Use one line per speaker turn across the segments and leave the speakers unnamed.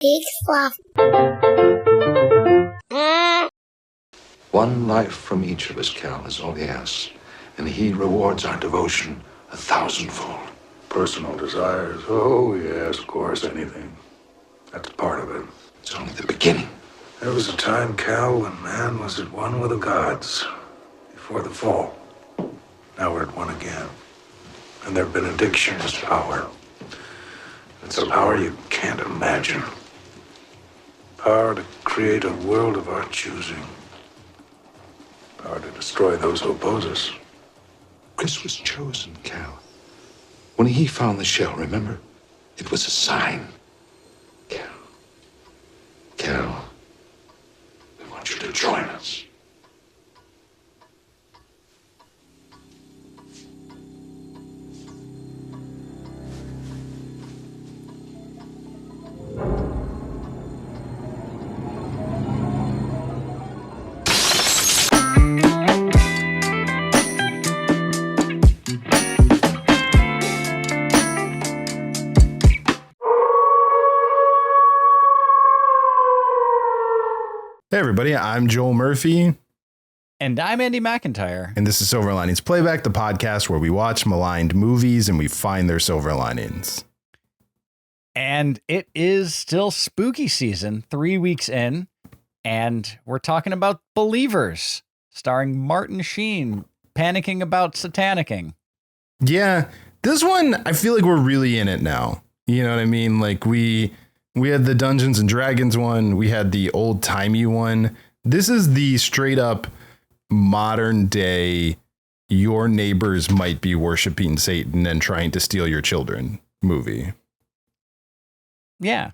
Big fluff.
One life from each of us, Cal, is all he asks. And he rewards our devotion 1,000-fold.
Personal desires? Oh, yes, of course, anything. That's part of it.
It's only the beginning.
There was a time, Cal, when man was at one with the gods. Before the fall. Now we're at one again. And their benediction is power. It's a power you can't imagine. Power to create a world of our choosing. Power to destroy those who oppose us.
Chris was chosen, Cal. When he found the shell, remember? It was a sign. Cal, we want you to join us.
Hey everybody, I'm Joel Murphy.
And I'm Andy McIntyre.
And this is Silver Linings Playback, the podcast where we watch maligned movies and we find their silver linings.
And it is still spooky season, 3 weeks in, and we're talking about Believers, starring Martin Sheen, panicking about satanicking.
Yeah, this one, I feel like we're really in it now. You know what I mean? Like we had the Dungeons and Dragons one. We had the old timey one. This is the straight up modern day. Your neighbors might be worshiping Satan and trying to steal your children movie.
Yeah,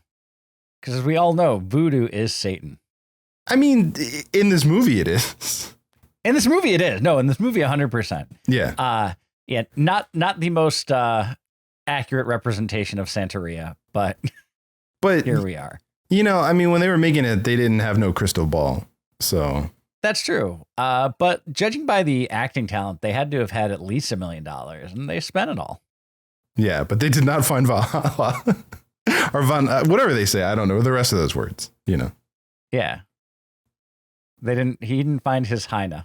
because as we all know, voodoo is Satan.
I mean, in this movie, it is.
In this movie, it is. No, in this movie, 100%.
Yeah.
Yeah. Not the most accurate representation of Santeria, but here we are.
You know, I mean, when they were making it, they didn't have no crystal ball. So
that's true. But judging by the acting talent, they had to have had at least $1 million, and they spent it all.
Yeah, but they did not find Valhalla or whatever they say. I don't know the rest of those words, you know.
Yeah. He didn't find his Heine.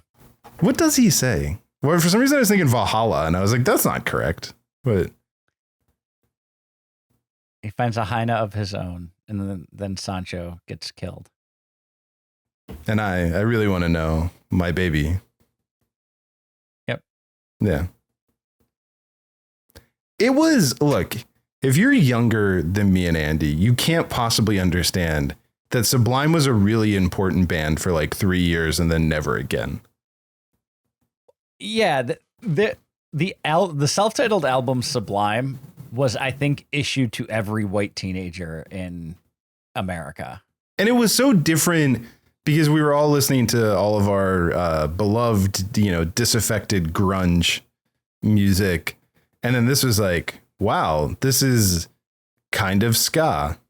What does he say? Well, for some reason I was thinking Valhalla and I was like, that's not correct. But
he finds a Heine of his own, and then Sancho gets killed.
And I really want to know my baby.
Yep.
Yeah. It was, look, if you're younger than me and Andy, you can't possibly understand that Sublime was a really important band for like 3 years and then never again.
Yeah, the self-titled album Sublime was, I think, issued to every white teenager in America.
And it was so different because we were all listening to all of our beloved, you know, disaffected grunge music. And then this was like, wow, this is kind of ska.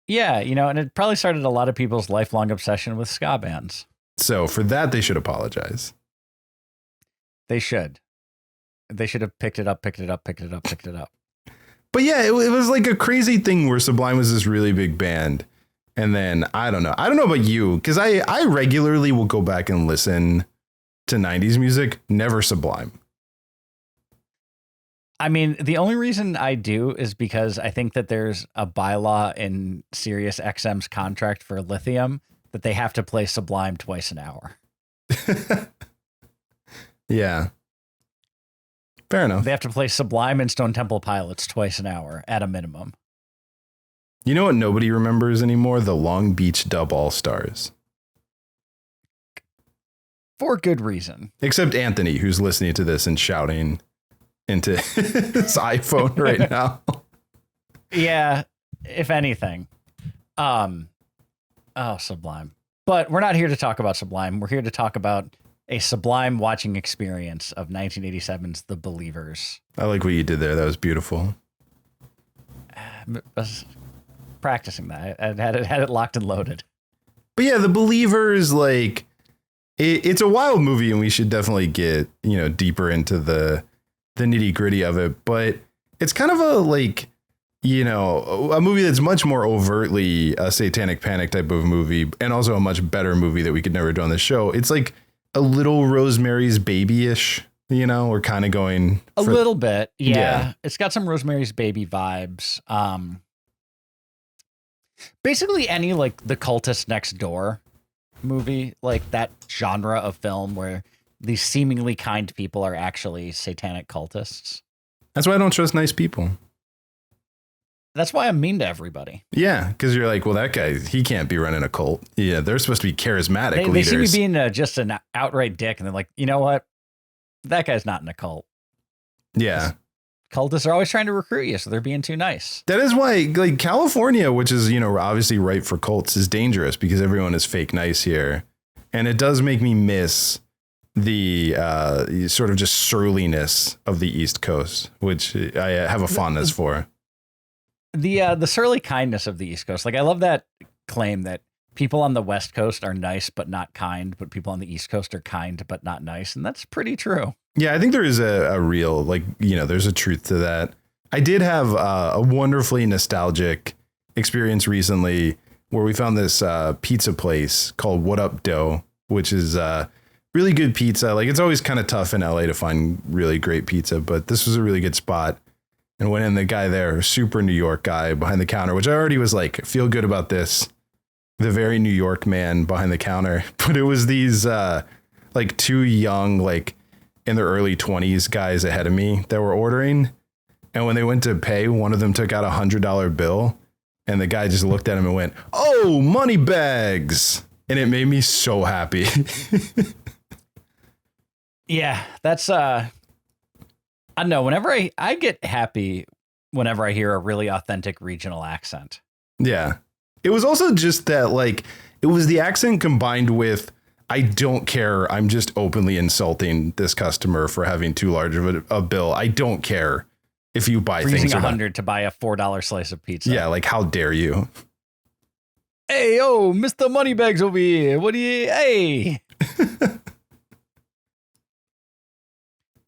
Yeah, you know, and it probably started a lot of people's lifelong obsession with ska bands.
So for that, they should apologize.
They should. They should have picked it up. But
yeah, it was like a crazy thing where Sublime was this really big band. And then I don't know about you, because I regularly will go back and listen to 90s music, never Sublime.
I mean, the only reason I do is because I think that there's a bylaw in Sirius XM's contract for Lithium that they have to play Sublime twice an hour.
Yeah. Fair enough.
They have to play Sublime and Stone Temple Pilots twice an hour at a minimum.
You know what nobody remembers anymore? The Long Beach Dub All-Stars.
For good reason.
Except Anthony, who's listening to this and shouting into his iPhone right now.
Yeah, if anything. Sublime. But we're not here to talk about Sublime. We're here to talk about a sublime watching experience of 1987's The Believers.
I like what you did there. That was beautiful.
I was practicing that. I had it locked and loaded.
But yeah, The Believers, like, it's a wild movie, and we should definitely get, you know, deeper into the nitty gritty of it. But it's kind of a, like, you know, a movie that's much more overtly a Satanic Panic type of movie, and also a much better movie that we could never do on the show. It's like a little Rosemary's Baby-ish, you know, we're kind of going
a little bit. Yeah. It's got some Rosemary's Baby vibes. Basically any like The Cultist Next Door movie, like that genre of film where these seemingly kind people are actually satanic cultists.
That's why I don't trust nice people.
That's why I'm mean to everybody.
Yeah, because you're like, well, that guy, he can't be running a cult. Yeah, they're supposed to be charismatic
They
leaders.
see me being just an outright dick, and they're like, you know what? That guy's not in a cult.
Yeah.
Cultists are always trying to recruit you, so they're being too nice.
That is why, like, California, which is, you know, obviously ripe for cults, is dangerous because everyone is fake nice here. And it does make me miss the sort of just surliness of the East Coast, which I have a fondness for.
The surly kindness of the East Coast. Like, I love that claim that people on the West Coast are nice but not kind, but people on the East Coast are kind but not nice. And that's pretty true.
Yeah, I think there is a real, like, you know, there's a truth to that. I did have a wonderfully nostalgic experience recently where we found this pizza place called What Up Dough, which is really good pizza. Like, it's always kind of tough in LA to find really great pizza, but this was a really good spot. And went in, the guy there, super New York guy behind the counter, which I already was like, feel good about this. The very New York man behind the counter. But it was these like two young, like in their early 20s guys ahead of me that were ordering. And when they went to pay, one of them took out $100 bill. And the guy just looked at him and went, "Oh, money bags." And it made me so happy.
Yeah, that's I don't know. Whenever I get happy whenever I hear a really authentic regional accent.
Yeah. It was also just that, like, it was the accent combined with, I don't care. I'm just openly insulting this customer for having too large of a bill. I don't care if you buy
Freezing
things.
$100 to buy a $4 slice of pizza.
Yeah. Like, how dare you?
Hey, yo, Mr. Moneybags over here. What do you, hey.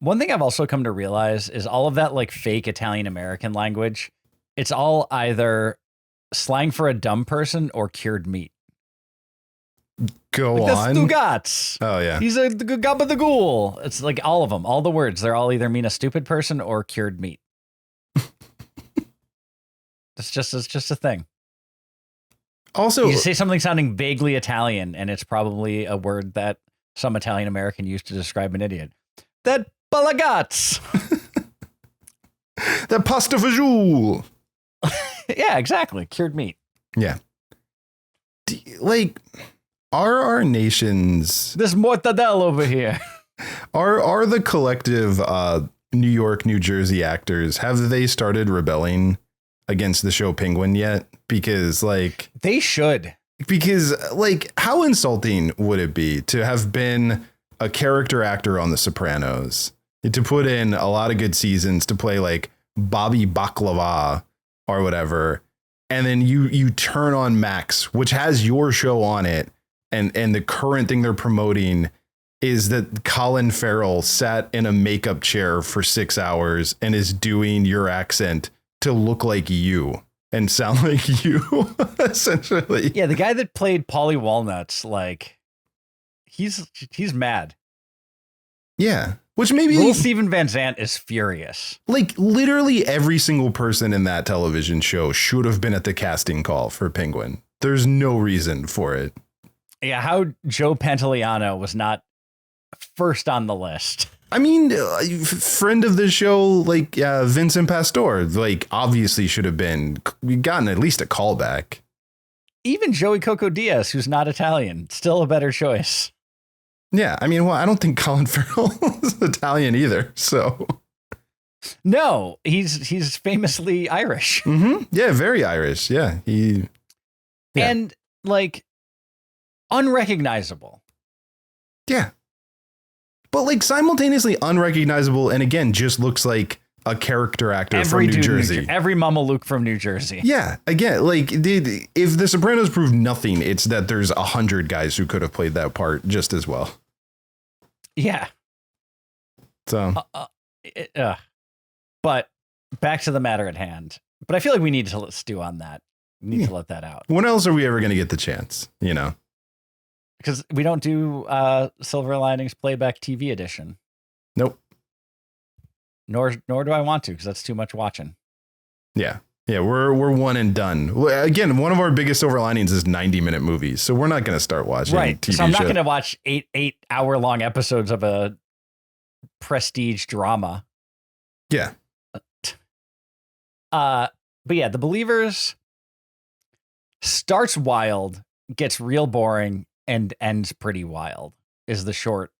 One thing I've also come to realize is all of that like fake Italian American language. It's all either slang for a dumb person or cured meat.
Go
like
on.
The Stugats.
Oh, yeah.
He's a gabba the ghoul. It's like all of them, all the words. They're all either mean a stupid person or cured meat. It's just a thing.
Also,
you say something sounding vaguely Italian, and it's probably a word that some Italian American used to describe an idiot. That balagats.
that pasta fagioli.
Yeah, exactly. Cured meat.
Yeah. Like, are our nations...
This mortadella over here.
Are the collective New York, New Jersey actors, have they started rebelling against the show Penguin yet? Because, like...
They should.
Because, like, how insulting would it be to have been a character actor on The Sopranos, to put in a lot of good seasons to play, like, Bobby Baklava or whatever, and then you turn on Max, which has your show on it, and the current thing they're promoting is that Colin Farrell sat in a makeup chair for 6 hours and is doing your accent to look like you and sound like you, essentially.
Yeah, the guy that played Paulie Walnuts, like, he's mad.
Yeah. Which maybe
Little Steven Van Zandt is furious.
Like, literally every single person in that television show should have been at the casting call for Penguin. There's no reason for it.
Yeah, how Joe Pantoliano was not first on the list.
I mean, friend of the show, like Vincent Pastore, like, obviously should have been gotten at least a callback.
Even Joey Coco Diaz, who's not Italian, still a better choice.
Yeah, I mean, well, I don't think Colin Farrell is Italian either, so.
No, he's famously Irish.
Mm-hmm. Yeah, very Irish. Yeah,
And, like, unrecognizable.
Yeah. But, like, simultaneously unrecognizable, and again, just looks like a character actor from New Jersey.
Every Mamaluke from New Jersey.
Yeah, again, like, if The Sopranos proved nothing, it's that there's 100 guys who could have played that part just as well.
Yeah.
So.
But back to the matter at hand. But I feel like we need to stew on that. We need to let that out.
When else are we ever going to get the chance? You know,
because we don't do Silver Linings Playback TV edition.
Nope.
Nor do I want to, because that's too much watching.
Yeah. Yeah, we're one and done. Again, one of our biggest silver linings is 90-minute movies, so we're not going to start watching TV
so I'm not
shows.
going to watch 8-hour-long episodes of a prestige drama.
Yeah.
But yeah, The Believers starts wild, gets real boring, and ends pretty wild, is the short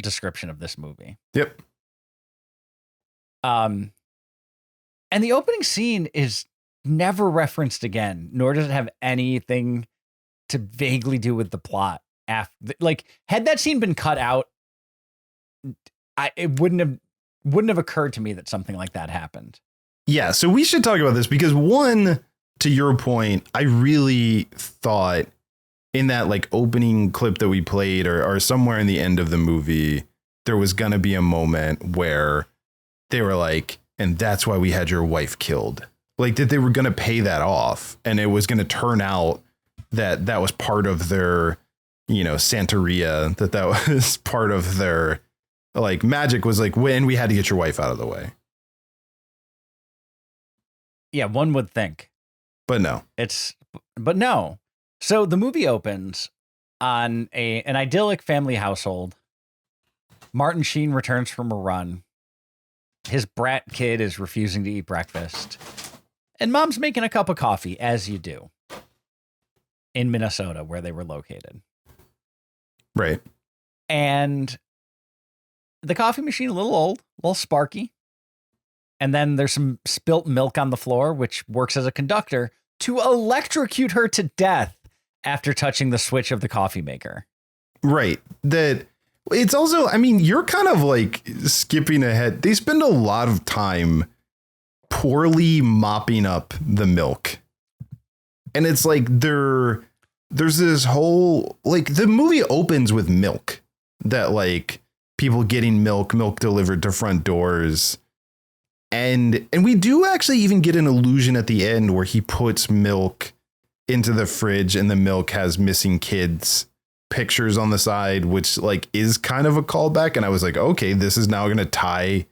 description of this movie.
Yep.
And the opening scene is never referenced again, nor does it have anything to vaguely do with the plot. Like, had that scene been cut out, it wouldn't have occurred to me that something like that happened.
Yeah, so we should talk about this because one, to your point, I really thought in that like opening clip that we played or somewhere in the end of the movie, there was going to be a moment where they were like, and that's why we had your wife killed. Like that they were going to pay that off. And it was going to turn out that that was part of their, Santeria, that was part of their like magic was like when we had to get your wife out of the way.
Yeah, one would think.
But no.
But no. So the movie opens on an idyllic family household. Martin Sheen returns from a run. His brat kid is refusing to eat breakfast. And mom's making a cup of coffee, as you do, in Minnesota, where they were located.
Right.
And the coffee machine, a little old, a little sparky. And then there's some spilt milk on the floor, which works as a conductor to electrocute her to death after touching the switch of the coffee maker.
Right. That it's also, I mean, you're kind of like skipping ahead. They spend a lot of time poorly mopping up the milk. And it's like there's this whole, like the movie opens with milk that like people getting milk delivered to front doors. And we do actually even get an illusion at the end where he puts milk into the fridge and the milk has missing kids pictures on the side, which like is kind of a callback. And I was like, okay, this is now going to tie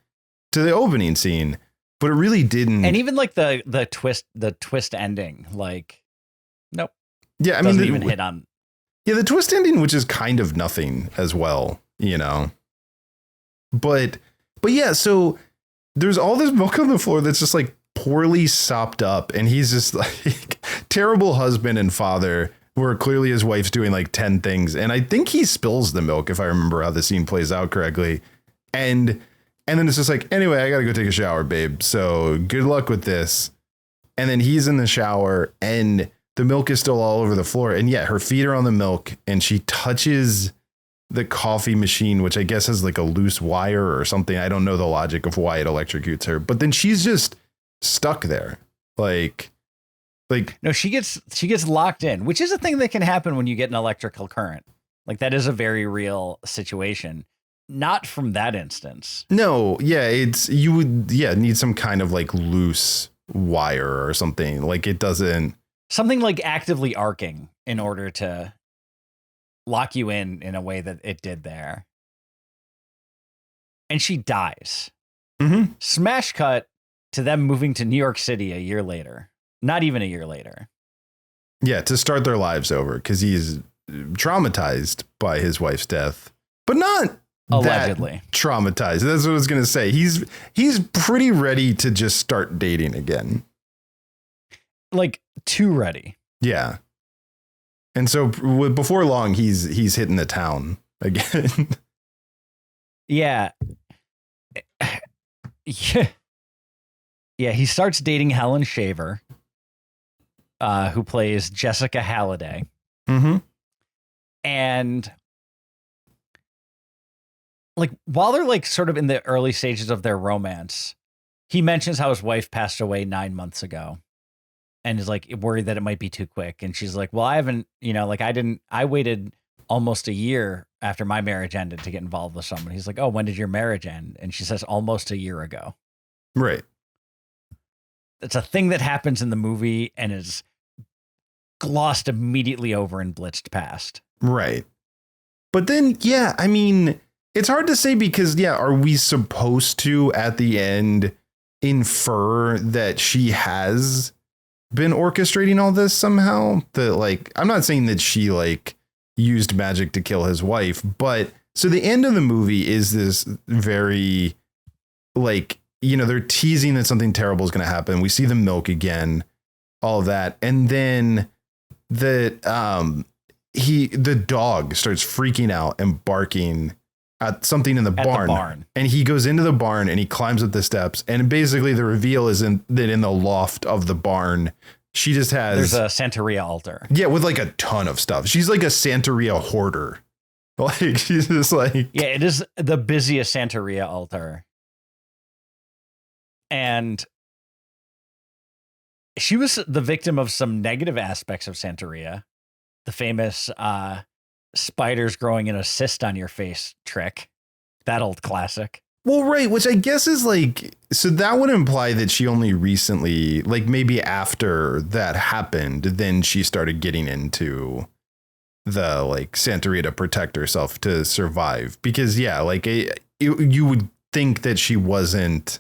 to the opening scene, but it really didn't.
And even like the twist ending, like, nope.
Yeah. I
doesn't
mean,
even hit on.
Yeah. The twist ending, which is kind of nothing as well, but yeah. So there's all this milk on the floor that's just like poorly sopped up. And he's just like terrible husband and father where clearly his wife's doing like 10 things. And I think he spills the milk, if I remember how the scene plays out correctly. And then it's just like, anyway, I got to go take a shower, babe. So good luck with this. And then he's in the shower and the milk is still all over the floor. And yeah, her feet are on the milk and she touches the coffee machine, which I guess has like a loose wire or something. I don't know the logic of why it electrocutes her, but then she's just stuck there. Like
No, she gets locked in, which is a thing that can happen when you get an electrical current. Like that is a very real situation. Not from that instance.
No, yeah, you would need some kind of like loose wire or something. Like it doesn't
something like actively arcing in order to lock you in a way that it did there. And she dies.
Mm-hmm.
Smash cut to them moving to New York City a year later. Not even a year later.
Yeah, to start their lives over because he's traumatized by his wife's death, but not
allegedly
that traumatized. That's what I was going to say. He's pretty ready to just start dating again. Like
too ready.
Yeah. And so before long, he's hitting the town again.
Yeah. Yeah. Yeah, he starts dating Helen Shaver, who plays Jessica Halliday.
Mm-hmm.
And like while they're like sort of in the early stages of their romance, he mentions how his wife passed away 9 months ago. And is like worried that it might be too quick. And she's like, well, I haven't, I waited almost a year after my marriage ended to get involved with someone. He's like, oh, when did your marriage end? And she says almost a year ago.
Right.
it's a thing that happens in the movie and is glossed immediately over and blitzed past.
Right. But then, yeah, I mean, it's hard to say because, yeah, are we supposed to at the end infer that she has been orchestrating all this somehow? That, like, I'm not saying that she like used magic to kill his wife, but so the end of the movie is this very like, you know, they're teasing that something terrible is going to happen. We see the milk again, all of that. And then the dog starts freaking out and barking at something in the barn. And he goes into the barn and he climbs up the steps. And basically the reveal is that in the loft of the barn, she just has...
There's a Santeria altar.
Yeah, with like a ton of stuff. She's like a Santeria hoarder. Like, she's just like...
Yeah, it is the busiest Santeria altar. And she was the victim of some negative aspects of Santeria. The famous spiders growing in a cyst on your face trick. That old classic.
Well, right, which I guess is like, so that would imply that she only recently, like maybe after that happened, then she started getting into the like Santeria to protect herself to survive. Because, yeah, like you would think that she wasn't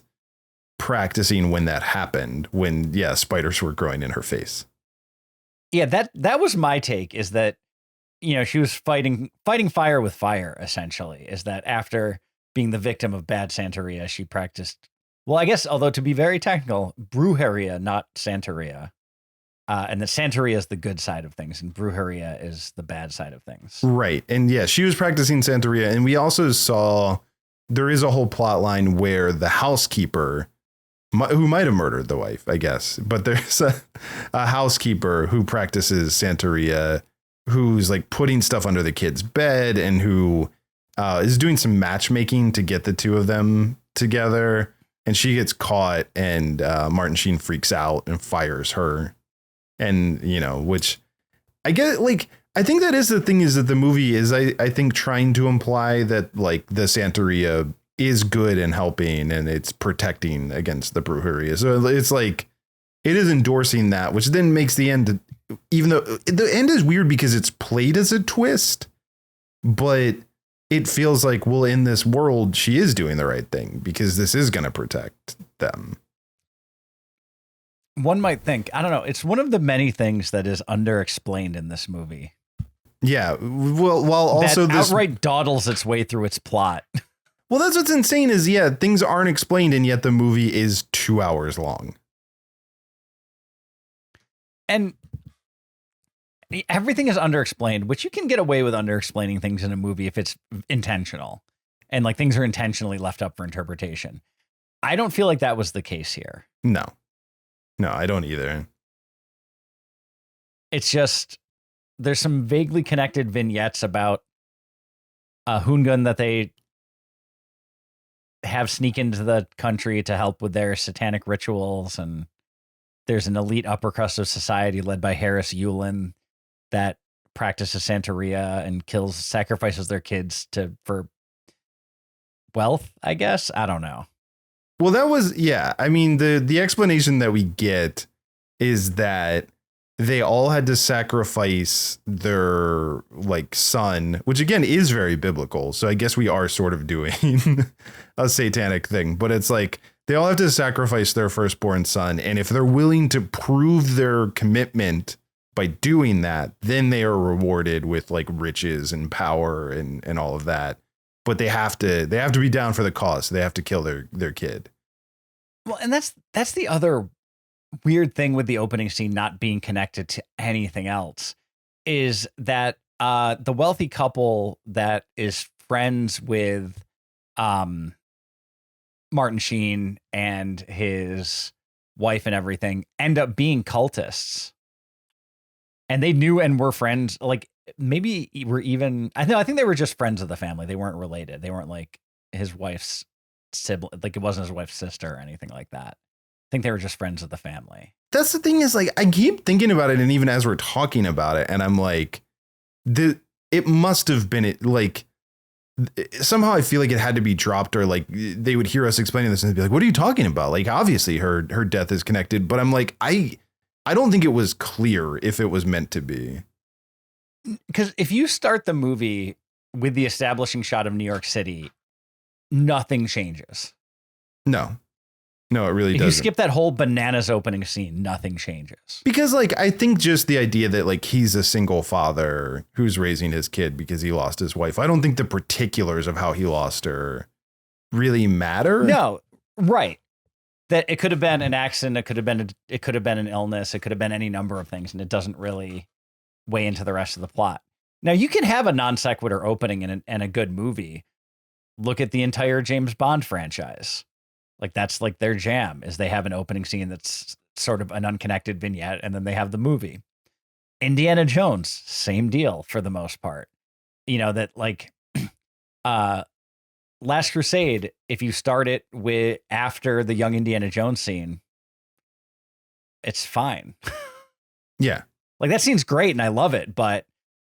practicing when that happened, when, yeah, spiders were growing in her face.
Yeah, that was my take, is that, you know, she was fighting fire with fire, essentially, is that after being the victim of bad Santeria, she practiced, well, I guess, although to be very technical, Brujeria, not Santeria. And the Santeria is the good side of things, and Brujeria is the bad side of things.
Right. And yeah, she was practicing Santeria. And we also saw there is a whole plot line where the housekeeper, who might have murdered the wife, I guess, but there's a housekeeper who practices Santeria, who's like putting stuff under the kid's bed and who is doing some matchmaking to get the two of them together. And she gets caught, and Martin Sheen freaks out and fires her. And, you know, which I get, like, I think that is the thing, is that the movie is, I think, trying to imply that like the Santeria is good and helping, and it's protecting against the Brujeria. So it's like, it is endorsing that, which then makes the end, even though the end is weird because it's played as a twist, but it feels like, well, in this world, she is doing the right thing because this is going to protect them.
One might think, I don't know, it's one of the many things that is underexplained in this movie.
Yeah. Well, while also
that
this
outright dawdles its way through its plot.
Well, that's what's insane is, yeah, things aren't explained, and yet the movie is 2 hours long.
And everything is underexplained, which you can get away with underexplaining things in a movie if it's intentional. And like things are intentionally left up for interpretation. I don't feel like that was the case here.
No, I don't either.
It's just, there's some vaguely connected vignettes about Hungun that they have sneak into the country to help with their satanic rituals, and there's an elite upper crust of society led by Harris Yulin that practices Santeria and sacrifices their kids for wealth, I guess. I don't know.
Well, that was, yeah. I mean, the explanation that we get is that they all had to sacrifice their like son, which again is very biblical. So I guess we are sort of doing a satanic thing, but it's like they all have to sacrifice their firstborn son. And if they're willing to prove their commitment by doing that, then they are rewarded with like riches and power and all of that. But they have to be down for the cause. So they have to kill their kid.
Well, and that's the other weird thing with the opening scene not being connected to anything else, is that the wealthy couple that is friends with Martin Sheen and his wife and everything end up being cultists. And they knew and were friends, like maybe were even, I think they were just friends of the family. They weren't related. They weren't like his wife's sibling, like it wasn't his wife's sister or anything like that. I think they were just friends of the family.
That's the thing, is like, I keep thinking about it, and even as we're talking about it, and I'm like, it must have been like somehow I feel like it had to be dropped, or like they would hear us explaining this and they'd be like, what are you talking about? Like, obviously her death is connected, but I'm like, I don't think it was clear if it was meant to be.
Because if you start the movie with the establishing shot of New York City, nothing changes.
No, it really
If
doesn't.
you skip that whole bananas opening scene, nothing changes.
Because like, I think just the idea that like he's a single father who's raising his kid because he lost his wife. I don't think the particulars of how he lost her really matter.
No, right. That it could have been an accident. It could have been an illness. It could have been any number of things. And it doesn't really weigh into the rest of the plot. Now you can have a non sequitur opening in a good movie. Look at the entire James Bond franchise. Like that's like their jam is they have an opening scene that's sort of an unconnected vignette. And then they have the movie. Indiana Jones, same deal for the most part. You know, that like, Last Crusade, if you start it with after the young Indiana Jones scene, it's fine.
Yeah.
Like that scene's great and I love it, but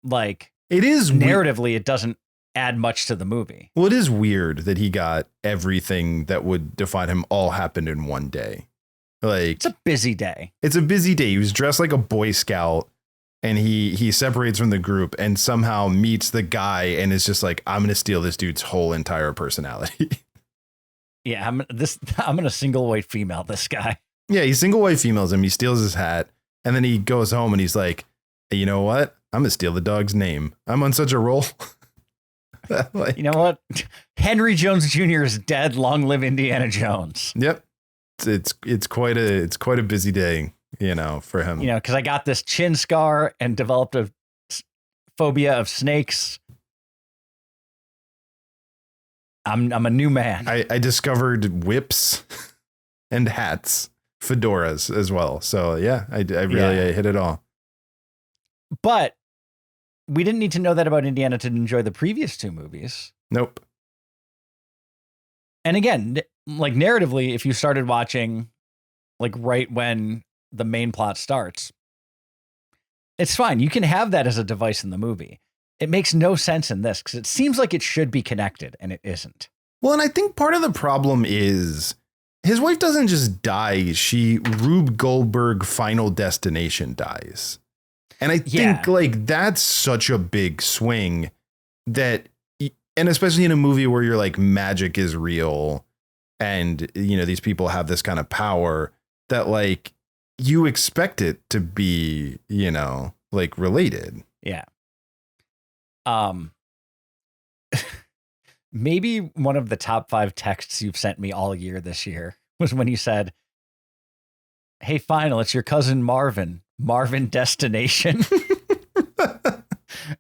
like
It is
narratively, it doesn't add much to the movie.
Well, it is weird that he got everything that would define him all happened in one day. Like
It's a busy day.
It's a busy day. He was dressed like a Boy Scout and he separates from the group and somehow meets the guy and is just like, I'm going to steal this dude's whole entire personality.
Yeah, I'm going to single white female this guy.
Yeah, he single white females him. He steals his hat and then he goes home and he's like, hey, you know what? I'm going to steal the dog's name. I'm on such a roll. Like,
You know what? Henry Jones Jr. is dead. Long live Indiana Jones.
Yep. It's quite a busy day, you know, for him.
You know, because I got this chin scar and developed a phobia of snakes. I'm a new man.
I discovered whips and hats, fedoras as well. So yeah, I hit it all.
But we didn't need to know that about Indiana to enjoy the previous two movies.
Nope.
And again, like narratively, if you started watching like right when the main plot starts, it's fine. You can have that as a device in the movie. It makes no sense in this because it seems like it should be connected and it isn't.
Well, and I think part of the problem is his wife doesn't just die. Rube Goldberg Final Destination dies. And I think like that's such a big swing that, and especially in a movie where you're like magic is real and, you know, these people have this kind of power that like you expect it to be, you know, like related.
Yeah. Maybe one of the top 5 texts you've sent me all year this year was when you said, hey, Final, it's your cousin Marvin Destination.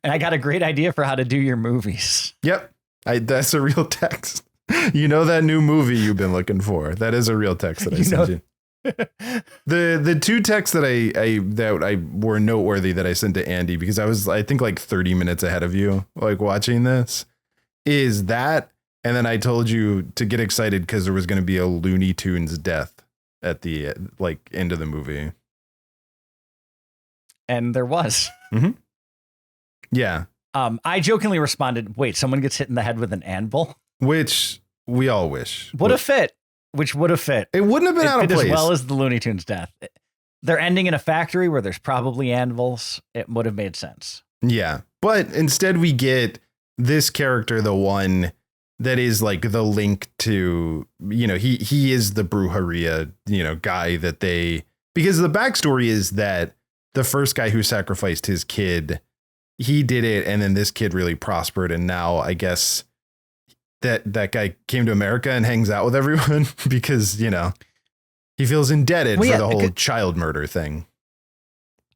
And I got a great idea for how to do your movies.
Yep. That's a real text. You know, that new movie you've been looking for. That is a real text that I sent you. The 2 texts that I were noteworthy that I sent to Andy, because I think like 30 minutes ahead of you, like watching this, is that. And then I told you to get excited because there was going to be a Looney Tunes death at the like end of the movie.
And there was.
Mm-hmm. Yeah.
I jokingly responded, wait, someone gets hit in the head with an anvil?
Which we all wish.
Would have fit. Which would have fit.
It wouldn't have been out of place.
As well as the Looney Tunes death. They're ending in a factory where there's probably anvils. It would have made sense.
Yeah. But instead we get this character, the one that is like the link to, you know, he is the Brujeria, you know, guy that because the backstory is that the first guy who sacrificed his kid, he did it. And then this kid really prospered. And now I guess that guy came to America and hangs out with everyone because, you know, he feels indebted for the whole child murder thing.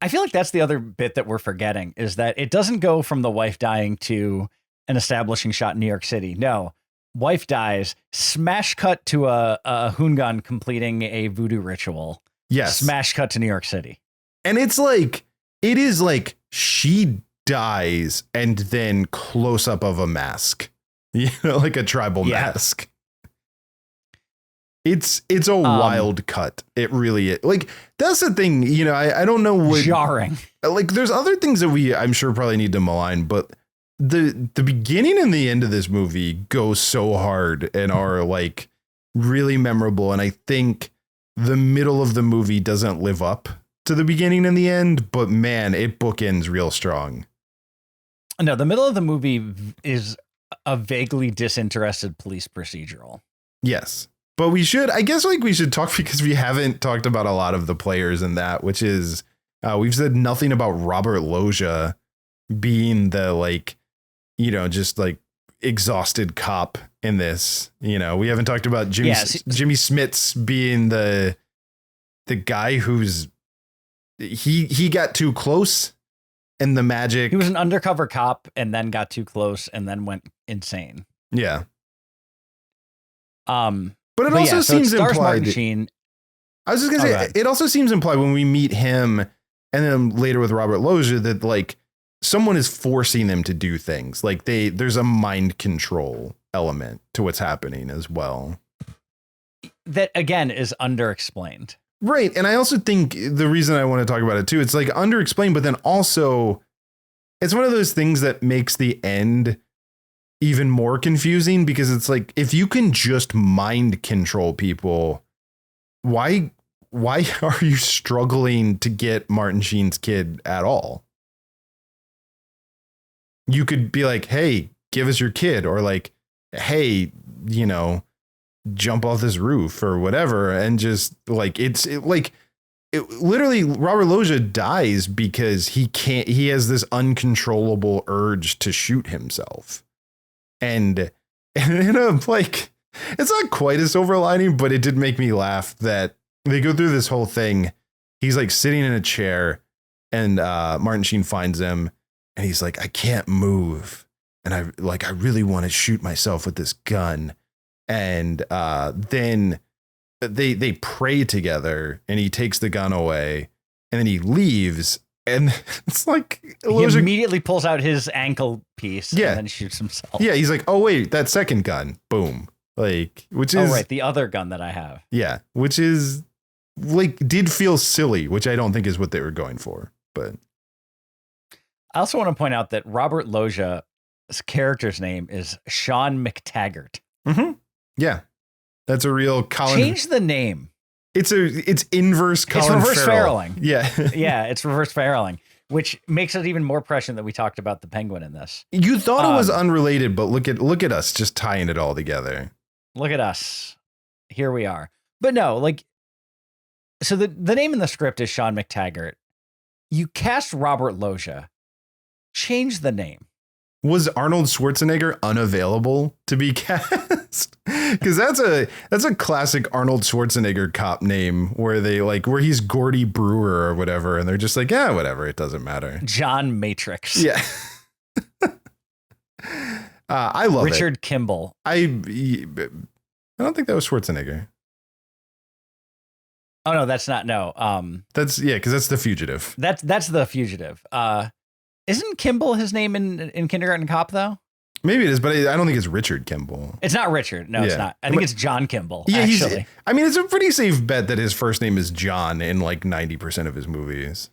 I feel like that's the other bit that we're forgetting is that it doesn't go from the wife dying to an establishing shot in New York City. No, wife dies, smash cut to a Hungan completing a voodoo ritual.
Yes.
Smash cut to New York City.
And it is like she dies and then close up of a mask, you know, like a tribal mask. It's a wild cut. It really is. Like, that's the thing, you know, I don't know what
jarring.
Like, there's other things that I'm sure probably need to malign, but the beginning and the end of this movie go so hard and are like really memorable. And I think the middle of the movie doesn't live up to the beginning and the end, but man, it bookends real strong.
No, the middle of the movie is a vaguely disinterested police procedural.
Yes. But we should talk because we haven't talked about a lot of the players in that, which is we've said nothing about Robert Loggia being the like, you know, just like exhausted cop in this. You know, we haven't talked about Jimmy Smits being the guy who's he got too close and the magic.
He was an undercover cop and then got too close and then went insane.
Yeah. But it also seems implied.
Sheen.
I was just gonna say, it also seems implied when we meet him and then later with Robert Loggia that like someone is forcing them to do things. Like there's a mind control element to what's happening as well.
That again is underexplained.
Right. And I also think the reason I want to talk about it too, it's like underexplained, but then also it's one of those things that makes the end even more confusing because it's like, if you can just mind control people, why are you struggling to get Martin Sheen's kid at all? You could be like, hey, give us your kid, or like, hey, you know, jump off this roof or whatever. And just like, literally Robert Loggia dies because he has this uncontrollable urge to shoot himself. And in a, like, it's not quite a silver lining, but it did make me laugh that they go through this whole thing. He's like sitting in a chair and Martin Sheen finds him and he's like, I can't move. And I really want to shoot myself with this gun. And then they pray together and he takes the gun away and then he leaves. And it's like
he immediately pulls out his ankle piece and then shoots himself.
Yeah, he's like, oh, wait, that second gun. Boom. Like, which is.
Oh, right. The other gun that I have.
Yeah, which is like did feel silly, which I don't think is what they were going for. But
I also want to point out that Robert Loggia's character's name is Sean McTaggart.
Mm-hmm. Yeah, that's a real Colin.
Change the name.
It's inverse Colin
It's reverse
Farrell.
Farrelling.
Yeah.
Yeah, it's reverse Farrelling, which makes it even more prescient that we talked about the Penguin in this.
You thought it was unrelated, but look at us just tying it all together.
Look at us. Here we are. But no, like, so the name in the script is Sean McTaggart. You cast Robert Loggia. Change the name.
Was Arnold Schwarzenegger unavailable to be cast? Because that's a classic Arnold Schwarzenegger cop name where he's Gordy Brewer or whatever, and they're just like, yeah, whatever, it doesn't matter.
John Matrix.
Yeah. I love
Richard Kimball.
I don't think that was Schwarzenegger.
Oh no, that's not. No.
That's because that's The Fugitive.
That's The Fugitive. Isn't Kimball his name in Kindergarten Cop though?
Maybe it is, but I don't think it's Richard Kimball.
It's not Richard. No, it's not. I think it's John Kimball.
Yeah,
actually.
It's a pretty safe bet that his first name is John in like 90% of his movies.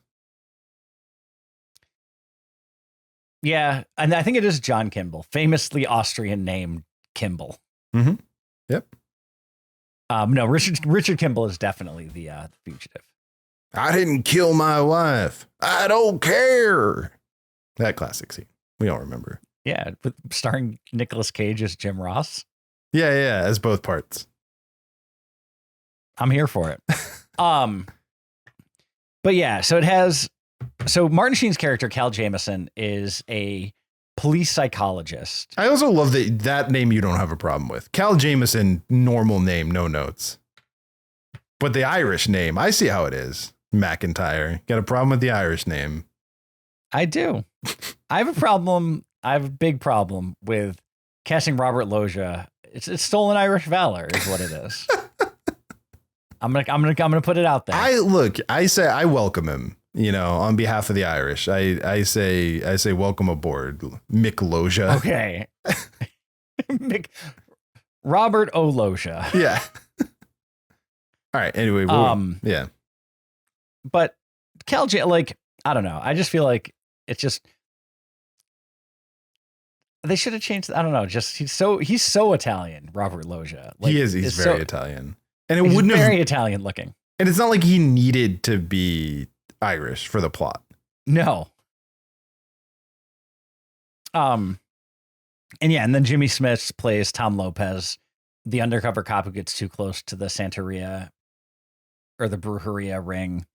Yeah, and I think it is John Kimball, famously Austrian name Kimball.
Mm-hmm. Yep.
No, Richard Kimball is definitely the Fugitive.
I didn't kill my wife. I don't care. That classic scene. We all remember.
Yeah, starring Nicolas Cage as Jim Ross.
Yeah, as both parts.
I'm here for it. But yeah, so Martin Sheen's character, Cal Jameson, is a police psychologist.
I also love that name you don't have a problem with. Cal Jameson, normal name, no notes. But the Irish name, I see how it is. McIntyre. Got a problem with the Irish name?
I do. I have a big problem with casting Robert Loggia. It's stolen Irish valor is what it is. I'm gonna put it out there.
I say I welcome him, on behalf of the Irish. I say welcome aboard, Mick Loggia.
Okay. Robert O. Loggia.
Yeah. All right. Anyway, yeah.
But Cal J, I don't know. I just feel like it's just They should have changed. I don't know. Just he's so Italian, Robert Loggia. Like,
he is. He's very Italian, and it
he's
wouldn't
very
have.
Italian looking.
And it's not like he needed to be Irish for the plot.
No. And then Jimmy Smits plays Tom Lopez, the undercover cop who gets too close to the Santeria or the Brujeria ring.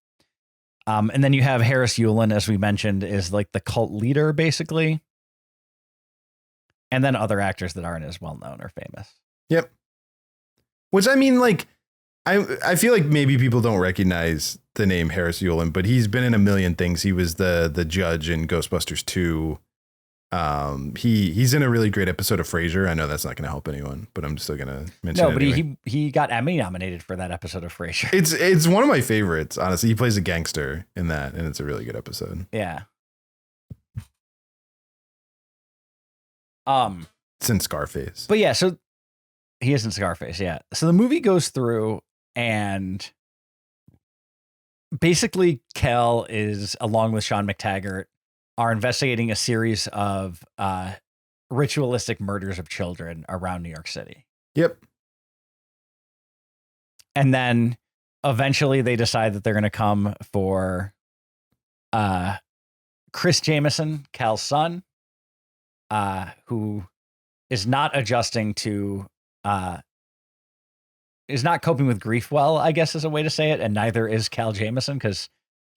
And then you have Harris Yulin, as we mentioned, is like the cult leader, basically. And then other actors that aren't as well known or famous.
Yep. Which, I mean, like, I feel like maybe people don't recognize the name Harris Yulin, but he's been in a million things. He was the judge in Ghostbusters 2. He's in a really great episode of Frasier. I know that's not going to help anyone, but I'm still going to mention it.
No, but
anyway.
he got Emmy nominated for that episode of Frasier.
It's one of my favorites, honestly. He plays a gangster in that, and it's a really good episode.
Yeah.
It's in Scarface.
But yeah, so he is in Scarface, yeah. So the movie goes through, and basically Kel is, along with Sean McTaggart, are investigating a series of ritualistic murders of children around New York City.
Yep.
And then eventually they decide that they're going to come for Chris Jameson, Cal's son, who is not adjusting to, is not coping with grief well, I guess is a way to say it. And neither is Cal Jameson, because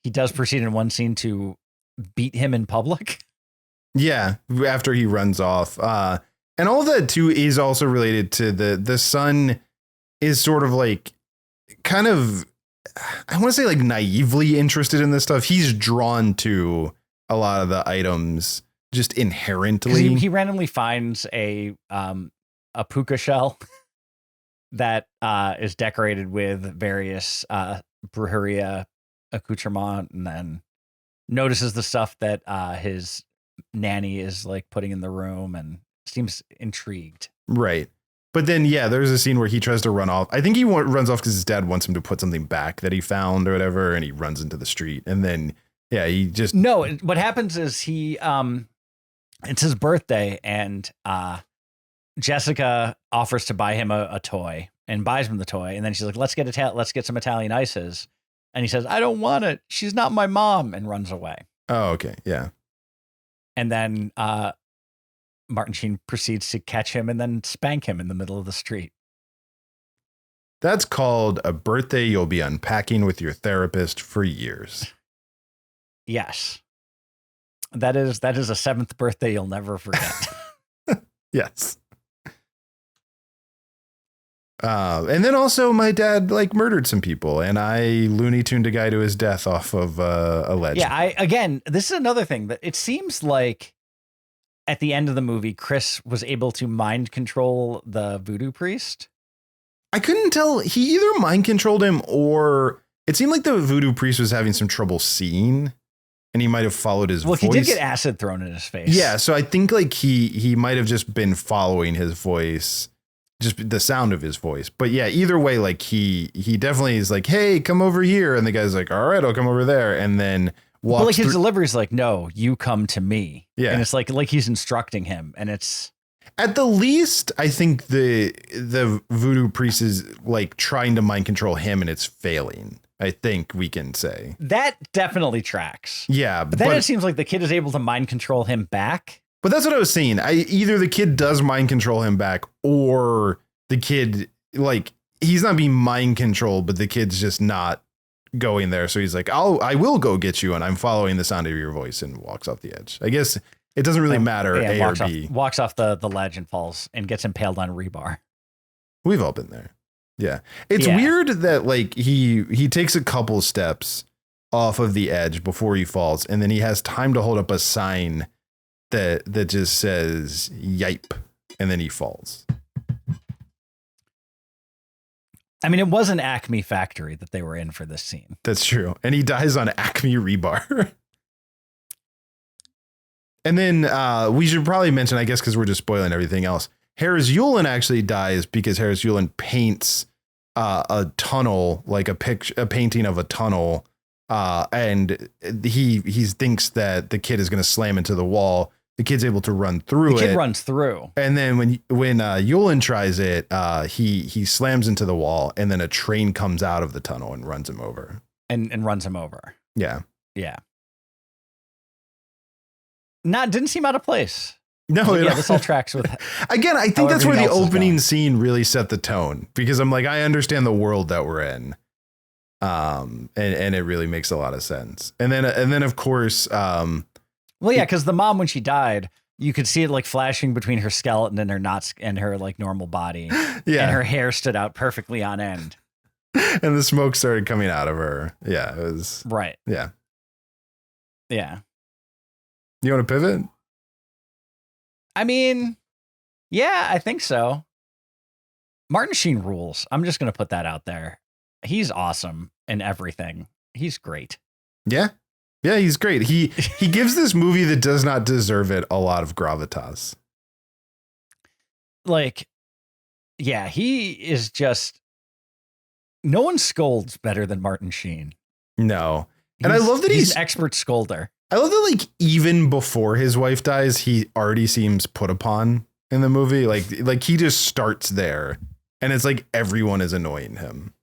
he does proceed in one scene to beat him in public.
Yeah, after he runs off. And all of that too is also related to the son is sort of like kind of, I want to say like naively interested in this stuff. He's drawn to a lot of the items just inherently.
He randomly finds a puka shell that is decorated with various brujeria accoutrement, and then notices the stuff that his nanny is like putting in the room and seems intrigued. Right.
But then, yeah, there's a scene where he tries to run off. I think he runs off because his dad wants him to put something back that he found or whatever. And he runs into the street. And then, yeah, he just.
No, what happens is it's his birthday, and Jessica offers to buy him a toy and buys him the toy. And then she's like, let's get some Italian ices. And he says, I don't want it. She's not my mom, and runs away.
Oh, okay. Yeah.
And then Martin Sheen proceeds to catch him and then spank him in the middle of the street.
That's called a birthday you'll be unpacking with your therapist for years.
Yes. That is a seventh birthday you'll never forget.
Yes. And then also my dad like murdered some people, and I Looney Tuned a guy to his death off of a ledge.
Yeah, this is another thing that it seems like at the end of the movie, Chris was able to mind control the voodoo priest.
I couldn't tell. He either mind controlled him, or it seemed like the voodoo priest was having some trouble seeing, and he might have followed his voice.
Well, he did get acid thrown in his face.
Yeah, so I think like he might have just been following his voice, just the sound of his voice. But yeah, either way, like he definitely is like, hey, come over here. And the guy's like, all right, I'll come over there. And then walks.
But like his delivery is like, no, you come to me.
Yeah.
And it's like he's instructing him. And it's
at the least, I think the voodoo priest is like trying to mind control him, and it's failing. I think we can say
that definitely tracks.
Yeah.
But then it seems like the kid is able to mind control him back.
But that's what I was saying. Either the kid does mind control him back, or the kid, like, he's not being mind controlled, but the kid's just not going there. So he's like, I will go get you, and I'm following the sound of your voice, and walks off the edge. I guess it doesn't really matter.
Yeah,
A or B.
Walks off the ledge and falls and gets impaled on rebar.
We've all been there. Yeah. It's weird that like he takes a couple steps off of the edge before he falls, and then he has time to hold up a sign that just says yipe, and then he falls.
I mean, it was an Acme factory that they were in for this scene.
That's true. And he dies on Acme rebar. And then we should probably mention, I guess, because we're just spoiling everything else, Harris Yulin actually dies because Harris Yulin paints a tunnel, like a painting of a tunnel. And he thinks that the kid is going to slam into the wall. the kid's able to run through it.
The kid runs through.
And then when Yulin tries it, he slams into the wall, and then a train comes out of the tunnel and runs him over.
And runs him over.
Yeah.
Yeah. Didn't seem out of place.
No,
yeah, this all tracks with.
Again, I think that's where the opening scene really set the tone, because I'm like, I understand the world that we're in. And it really makes a lot of sense. And then of course, well,
yeah, because the mom, when she died, you could see it like flashing between her skeleton and her like normal body. Yeah. And her hair stood out perfectly on end.
And the smoke started coming out of her. Yeah, it was
right.
Yeah.
Yeah.
You want to pivot?
I mean, yeah, I think so. Martin Sheen rules. I'm just going to put that out there. He's awesome in everything. He's great.
Yeah. Yeah, he's great. He gives this movie that does not deserve it a lot of gravitas.
Like, yeah, he is just, no one scolds better than Martin Sheen.
No. And I love that
he's an expert scolder.
I love that, like, even before his wife dies, he already seems put upon in the movie. Like he just starts there, and it's like everyone is annoying him.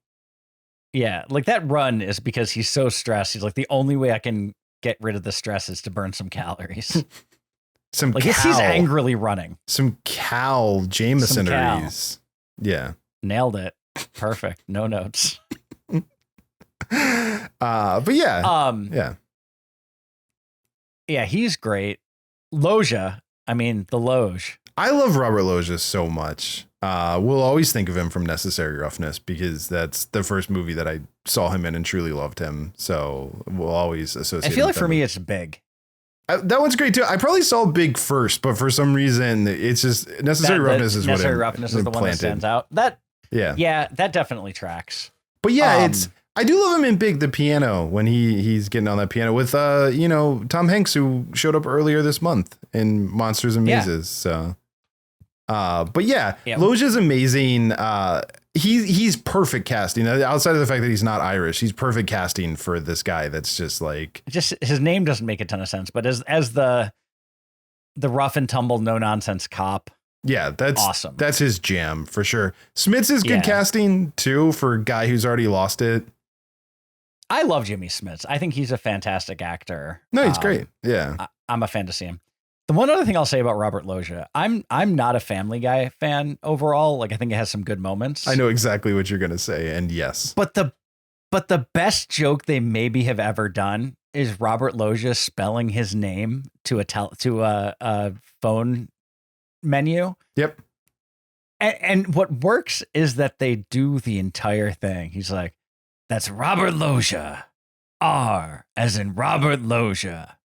Yeah, like that run is because he's so stressed. He's like, the only way I can get rid of the stress is to burn some calories. He's angrily running. Some
Cal Jamesoneries. Yeah.
Nailed it. Perfect. No notes.
But yeah. Yeah.
Yeah, he's great. Loggia. I mean, the Loge.
I love Robert Loggia so much. We'll always think of him from Necessary Roughness, because that's the first movie that I saw him in and truly loved him. So we'll always associate.
I feel like for me, it's Big.
That one's great too. I probably saw Big first, but for some reason, it's just Necessary Roughness is
Necessary Roughness is the one that stands out. That that definitely tracks.
But yeah, I do love him in Big, the piano, when he's getting on that piano with Tom Hanks, who showed up earlier this month in Monsters and Mazes. So but yeah, Loggia's amazing. He's perfect casting. Outside of the fact that he's not Irish, he's perfect casting for this guy that's just like,
his name doesn't make a ton of sense, but as the rough and tumble, no nonsense cop.
Yeah, that's
awesome.
That's his jam for sure. Smits is good casting too for a guy who's already lost it.
I love Jimmy Smits. I think he's a fantastic actor.
No, he's great. Yeah.
I'm a fan to see him. The one other thing I'll say about Robert Loggia, I'm not a Family Guy fan overall. Like, I think it has some good moments.
I know exactly what you're going to say. And yes.
But the best joke they maybe have ever done is Robert Loggia spelling his name to a phone menu.
Yep.
And what works is that they do the entire thing. He's like, that's Robert Loggia. R as in Robert Loggia.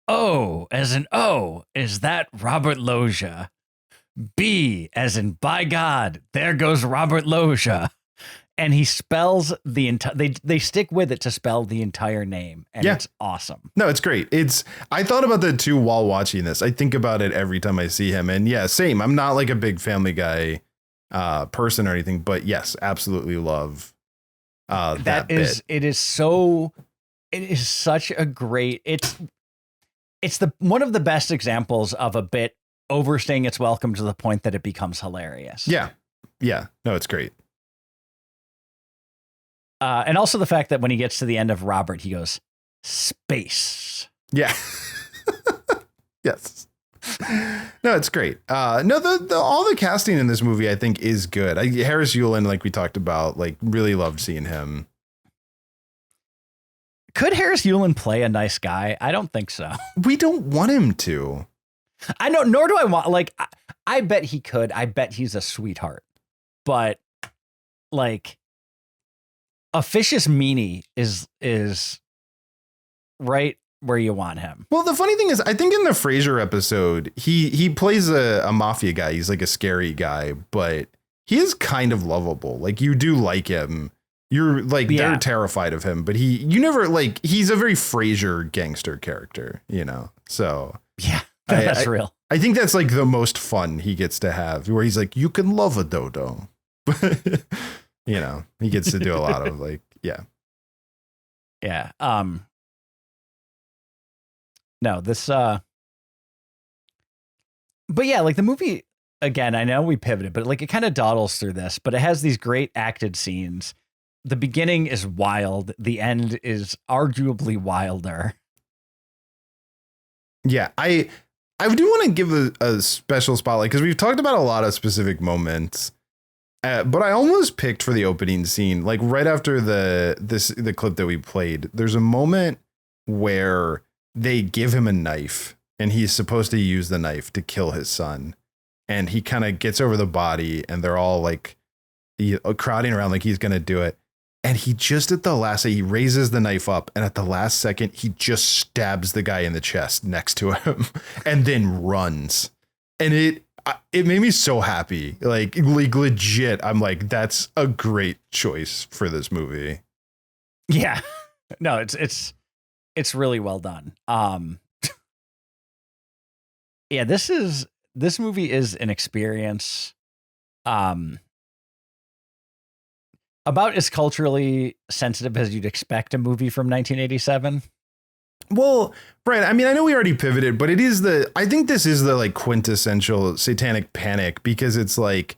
O as in O, is that Robert Loggia? B as in, by God, there goes Robert Loggia. And he spells the entire, they stick with it to spell the entire name. And it's awesome.
No, it's great. I thought about that too while watching this. I think about it every time I see him. And yeah, same. I'm not like a big Family Guy person or anything, but yes, absolutely love that bit.
It is such a great, it's one of the best examples of a bit overstaying its welcome to the point that it becomes hilarious.
Yeah. Yeah. No, it's great.
And also the fact that when he gets to the end of Robert, he goes, space.
Yeah. Yes. No, it's great. No, all the casting in this movie, I think, is good. Harris Yulin, like we talked about, like, really loved seeing him.
Could Harris Yulin play a nice guy? I don't think so.
We don't want him to.
I know, nor do I want, like, I bet he could. I bet he's a sweetheart. But, like, Officious Meanie is right where you want him.
Well, the funny thing is, I think in the Frasier episode, he plays a mafia guy. He's like a scary guy, but he is kind of lovable. Like, you do like him. You're like, they're terrified of him, but you never like, he's a very Frasier gangster character, you know? So
yeah, that's real.
I think that's like the most fun he gets to have, where he's like, you can love a dodo. You know, he gets to do a lot of like, yeah.
Yeah. No, this, But yeah, like the movie, again, I know we pivoted, but like it kind of dawdles through this, but it has these great acted scenes. The beginning is wild. The end is arguably wilder.
Yeah, I do want to give a special spotlight because we've talked about a lot of specific moments, but I almost picked for the opening scene, like right after the clip that we played. There's a moment where they give him a knife and he's supposed to use the knife to kill his son, and he kind of gets over the body and they're all like crowding around like he's gonna do it. And he just at the last, he raises the knife up, and at the last second, he just stabs the guy in the chest next to him and then runs. And it made me so happy. Like legit. I'm like, that's a great choice for this movie.
Yeah, no, it's really well done. Yeah, this movie is an experience. About as culturally sensitive as you'd expect a movie from 1987.
Well, Brian, I mean, I know we already pivoted, but I think this is the like quintessential Satanic Panic, because it's like,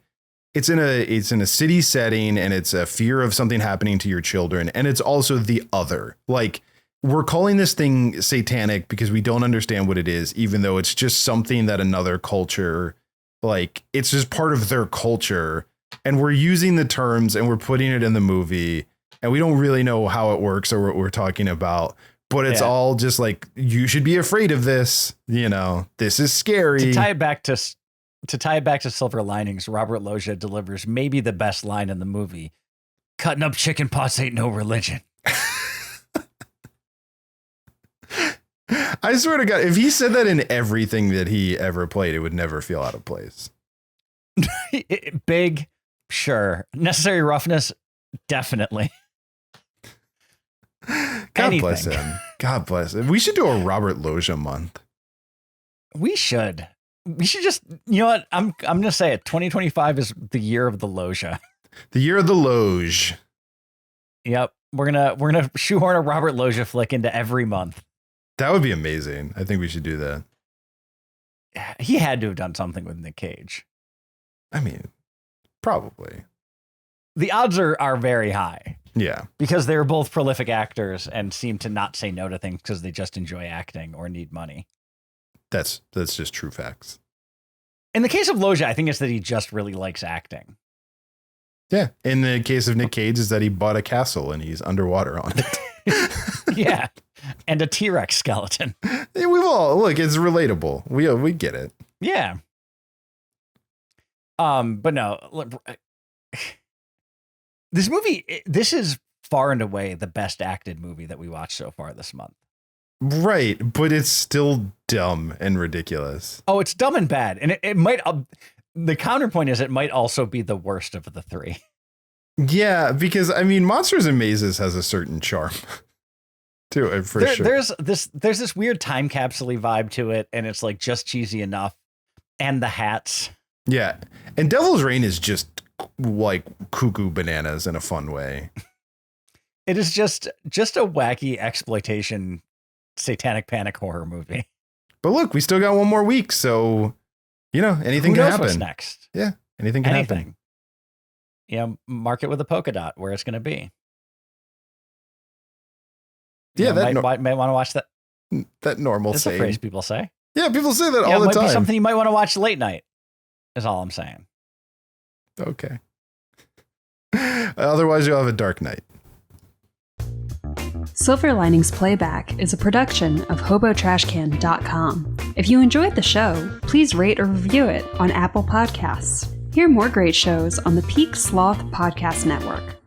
it's in a city setting and it's a fear of something happening to your children. And it's also the other, like, we're calling this thing satanic because we don't understand what it is, even though it's just something that another culture, like, it's just part of their culture. And we're using the terms and we're putting it in the movie, and we don't really know how it works or what we're talking about. But it's all just like, you should be afraid of this. You know, this is scary.
To tie it back to Silver Linings, Robert Loggia delivers maybe the best line in the movie. Cutting up chicken pots ain't no religion.
I swear to God, if he said that in everything that he ever played, it would never feel out of place.
Big, sure. Necessary roughness, definitely.
God bless him. God bless him. We should do a Robert Loggia month.
We should just, you know what? I'm going to say it. 2025 is the year of the Loggia.
The year of the Loge.
Yep. We're going to shoehorn a Robert Loggia flick into every month.
That would be amazing. I think we should do that.
He had to have done something with Nick Cage.
I mean, probably.
The odds are very high.
Yeah.
Because they're both prolific actors and seem to not say no to things because they just enjoy acting or need money.
That's just true facts.
In the case of Loggia, I think it's that he just really likes acting.
Yeah. In the case of Nick Cage, is that he bought a castle and he's underwater on it.
Yeah. And a T-Rex skeleton.
Yeah, we've all, look, it's relatable. We get it.
Yeah. But no, this is far and away the best acted movie that we watched so far this month.
Right. But it's still dumb and ridiculous.
Oh, it's dumb and bad. And it might, the counterpoint is it might also be the worst of the three.
Yeah, because I mean, Monsters and Mazes has a certain charm to it for sure.
There's this weird time capsule-y vibe to it, and it's like just cheesy enough. And the hats. Yeah.
And Devil's Reign is just like cuckoo bananas in a fun way.
It is just a wacky exploitation Satanic Panic horror movie.
But look, we still got one more week, so you know, anything can happen.
What's next?
Yeah, anything can happen.
Yeah, mark it with a polka dot where it's going to be.
Yeah,
might want to watch that.
That normal
That's a phrase people say.
Yeah, people say that all the time.
It might be something you might want to watch late night, is all I'm saying.
Okay. Otherwise, you'll have a dark night.
Silver Linings Playback is a production of HoboTrashcan.com. If you enjoyed the show, please rate or review it on Apple Podcasts. Hear more great shows on the Peak Sloth Podcast Network.